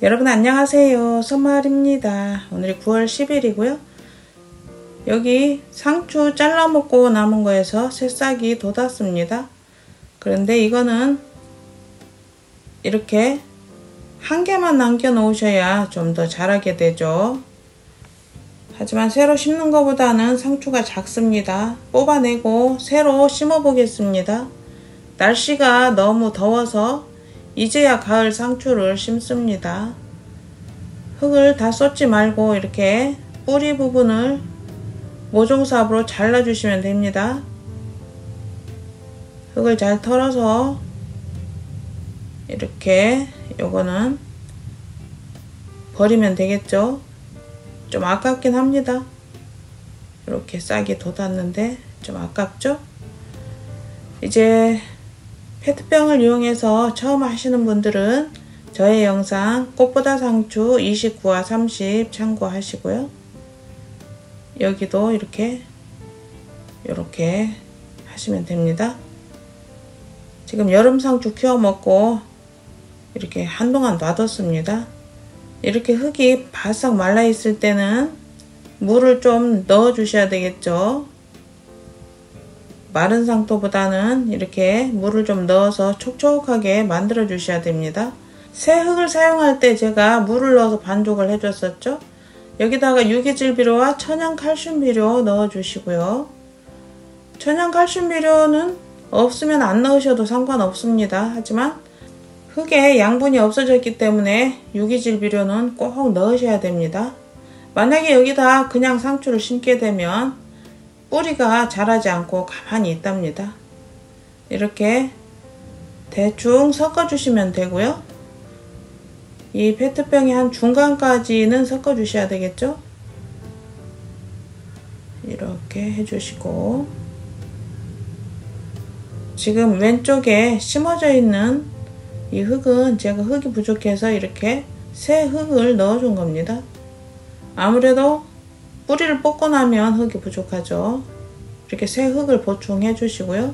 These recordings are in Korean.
여러분 안녕하세요. 손마을입니다. 오늘이 9월 10일이고요. 여기 상추 잘라 먹고 남은 거에서 새싹이 돋았습니다. 그런데 이거는 이렇게 한 개만 남겨 놓으셔야 좀 더 자라게 되죠. 하지만 새로 심는 것보다는 상추가 작습니다. 뽑아내고 새로 심어 보겠습니다. 날씨가 너무 더워서 이제야 가을 상추를 심습니다. 흙을 다 쏟지 말고 이렇게 뿌리 부분을 모종삽으로 잘라 주시면 됩니다. 흙을 잘 털어서 이렇게 요거는 버리면 되겠죠. 좀 아깝긴 합니다. 이렇게 싹이 돋았는데 좀 아깝죠. 이제 페트병을 이용해서 처음 하시는 분들은 저의 영상 꽃보다 상추 29화 30 참고하시고요. 여기도 이렇게 하시면 됩니다. 지금 여름 상추 키워 먹고 이렇게 한동안 놔뒀습니다. 이렇게 흙이 바싹 말라 있을 때는 물을 좀 넣어 주셔야 되겠죠. 마른 상토보다는 이렇게 물을 좀 넣어서 촉촉하게 만들어 주셔야 됩니다. 새 흙을 사용할 때 제가 물을 넣어서 반죽을 해 줬었죠. 여기다가 유기질 비료와 천연 칼슘 비료 넣어 주시고요. 천연 칼슘 비료는 없으면 안 넣으셔도 상관없습니다. 하지만 흙에 양분이 없어졌기 때문에 유기질 비료는 꼭 넣으셔야 됩니다. 만약에 여기다 그냥 상추를 심게 되면 뿌리가 자라지 않고 가만히 있답니다. 이렇게 대충 섞어 주시면 되고요. 이 페트병이 한 중간까지는 섞어 주셔야 되겠죠. 이렇게 해주시고, 지금 왼쪽에 심어져 있는 이 흙은 제가 흙이 부족해서 이렇게 새 흙을 넣어 준 겁니다. 아무래도 뿌리를 뽑고 나면 흙이 부족하죠. 이렇게 새 흙을 보충해 주시고요.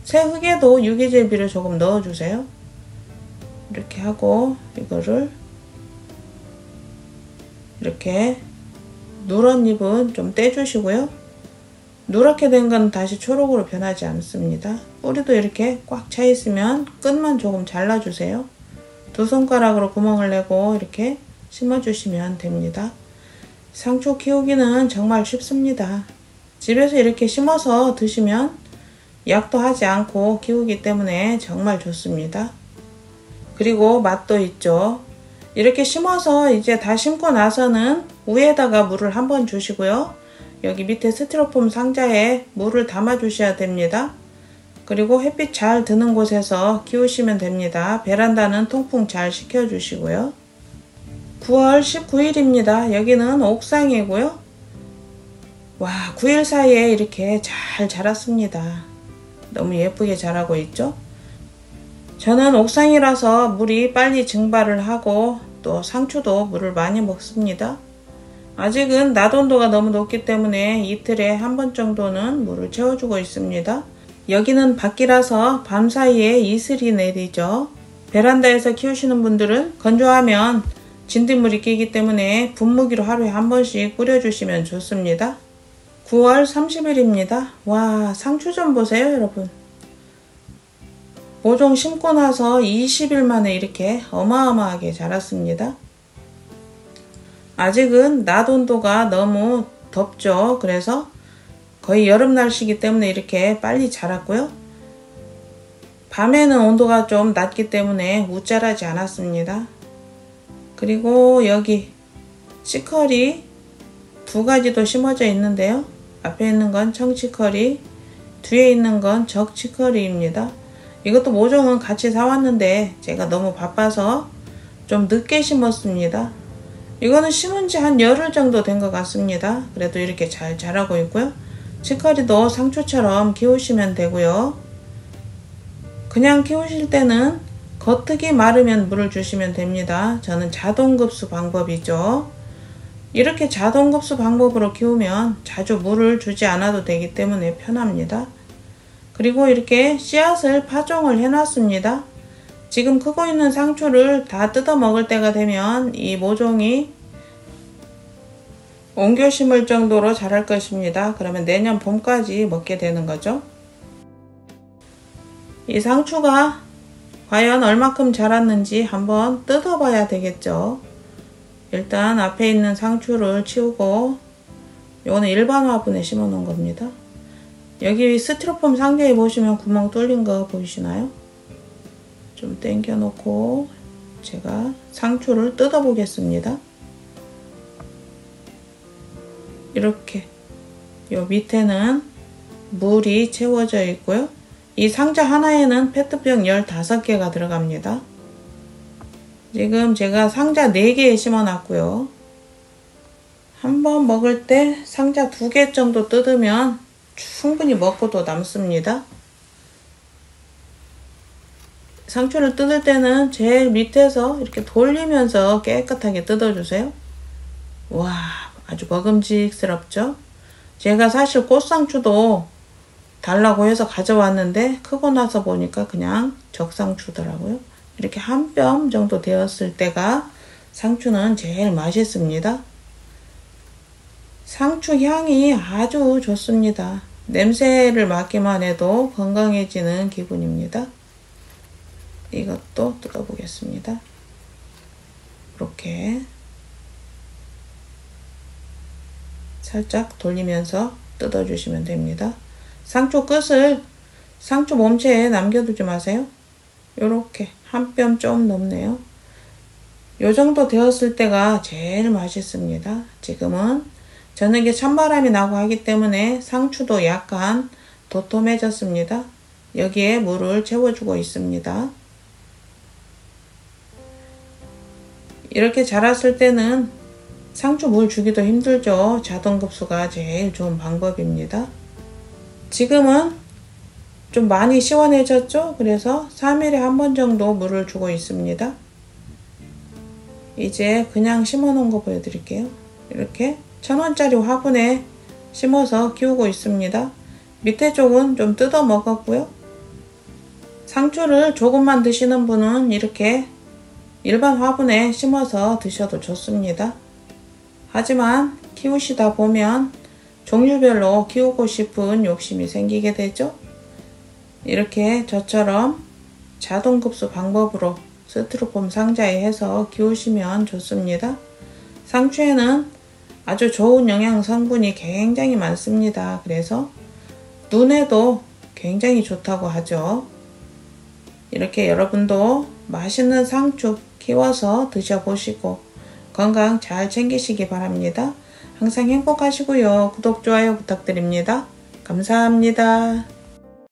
새 흙에도 유기질 비료 조금 넣어 주세요. 이렇게 하고 이거를 이렇게 누런 잎은 좀 떼 주시고요. 누렇게 된 건 다시 초록으로 변하지 않습니다. 뿌리도 이렇게 꽉 차 있으면 끝만 조금 잘라 주세요. 두 손가락으로 구멍을 내고 이렇게 심어 주시면 됩니다. 상추 키우기는 정말 쉽습니다. 집에서 이렇게 심어서 드시면 약도 하지 않고 키우기 때문에 정말 좋습니다. 그리고 맛도 있죠. 이렇게 심어서 이제 다 심고 나서는 위에다가 물을 한번 주시고요. 여기 밑에 스티로폼 상자에 물을 담아 주셔야 됩니다. 그리고 햇빛 잘 드는 곳에서 키우시면 됩니다. 베란다는 통풍 잘 시켜 주시고요. 9월 19일입니다. 여기는 옥상이고요. 와, 9일 사이에 이렇게 잘 자랐습니다. 너무 예쁘게 자라고 있죠? 저는 옥상이라서 물이 빨리 증발을 하고 또 상추도 물을 많이 먹습니다. 아직은 낮온도가 너무 높기 때문에 이틀에 한 번 정도는 물을 채워주고 있습니다. 여기는 밖이라서 밤 사이에 이슬이 내리죠. 베란다에서 키우시는 분들은 건조하면 진딧물이 끼기 때문에 분무기로 하루에 한 번씩 뿌려주시면 좋습니다. 9월 30일입니다. 와, 상추 좀 보세요, 여러분. 모종 심고 나서 20일 만에 이렇게 어마어마하게 자랐습니다. 아직은 낮 온도가 너무 덥죠. 그래서 거의 여름 날씨이기 때문에 이렇게 빨리 자랐고요. 밤에는 온도가 좀 낮기 때문에 우짜라지 않았습니다. 그리고 여기 치커리 두 가지도 심어져 있는데요. 앞에 있는 건 청치커리, 뒤에 있는 건 적치커리입니다. 이것도 모종은 같이 사왔는데 제가 너무 바빠서 좀 늦게 심었습니다. 이거는 심은 지 한 열흘 정도 된 것 같습니다. 그래도 이렇게 잘 자라고 있고요. 치커리도 상추처럼 키우시면 되고요. 그냥 키우실 때는 겉흙이 마르면 물을 주시면 됩니다. 저는 자동급수 방법이죠. 이렇게 자동급수 방법으로 키우면 자주 물을 주지 않아도 되기 때문에 편합니다. 그리고 이렇게 씨앗을 파종을 해 놨습니다. 지금 크고 있는 상추를 다 뜯어 먹을 때가 되면 이 모종이 옮겨 심을 정도로 자랄 것입니다. 그러면 내년 봄까지 먹게 되는 거죠. 이 상추가 과연 얼마큼 자랐는지 한번 뜯어 봐야 되겠죠. 일단 앞에 있는 상추를 치우고, 이거는 일반 화분에 심어 놓은 겁니다. 여기 스티로폼 상자에 보시면 구멍 뚫린 거 보이시나요? 좀 당겨 놓고 제가 상추를 뜯어 보겠습니다. 이렇게 요 밑에는 물이 채워져 있고요. 이 상자 하나에는 페트병 15개가 들어갑니다. 지금 제가 상자 4개에 심어 놨고요. 한번 먹을 때 상자 2개 정도 뜯으면 충분히 먹고도 남습니다. 상추를 뜯을 때는 제일 밑에서 이렇게 돌리면서 깨끗하게 뜯어주세요. 와, 아주 먹음직스럽죠? 제가 사실 꽃상추도 달라고 해서 가져왔는데 크고 나서 보니까 그냥 적상추더라고요. 이렇게 한 뼘 정도 되었을 때가 상추는 제일 맛있습니다. 상추 향이 아주 좋습니다. 냄새를 맡기만 해도 건강해지는 기분입니다. 이것도 뜯어보겠습니다. 이렇게 살짝 돌리면서 뜯어주시면 됩니다. 상추 끝을 상추 몸체에 남겨두지 마세요. 요렇게 한 뼘 좀 넘네요. 요 정도 되었을 때가 제일 맛있습니다. 지금은 저녁에 찬바람이 나고 하기 때문에 상추도 약간 도톰해졌습니다. 여기에 물을 채워주고 있습니다. 이렇게 자랐을 때는 상추 물 주기도 힘들죠. 자동급수가 제일 좋은 방법입니다. 지금은 좀 많이 시원해졌죠? 그래서 3일에 한 번 정도 물을 주고 있습니다. 이제 그냥 심어 놓은 거 보여드릴게요. 이렇게 1000원짜리 화분에 심어서 키우고 있습니다. 밑에 쪽은 좀 뜯어 먹었고요. 상추를 조금만 드시는 분은 이렇게 일반 화분에 심어서 드셔도 좋습니다. 하지만 키우시다 보면 종류별로 키우고 싶은 욕심이 생기게 되죠. 이렇게 저처럼 자동급수 방법으로 스티로폼 상자에 해서 키우시면 좋습니다. 상추에는 아주 좋은 영양 성분이 굉장히 많습니다. 그래서 눈에도 굉장히 좋다고 하죠. 이렇게 여러분도 맛있는 상추 키워서 드셔보시고 건강 잘 챙기시기 바랍니다. 항상 행복하시고요. 구독, 좋아요 부탁드립니다. 감사합니다.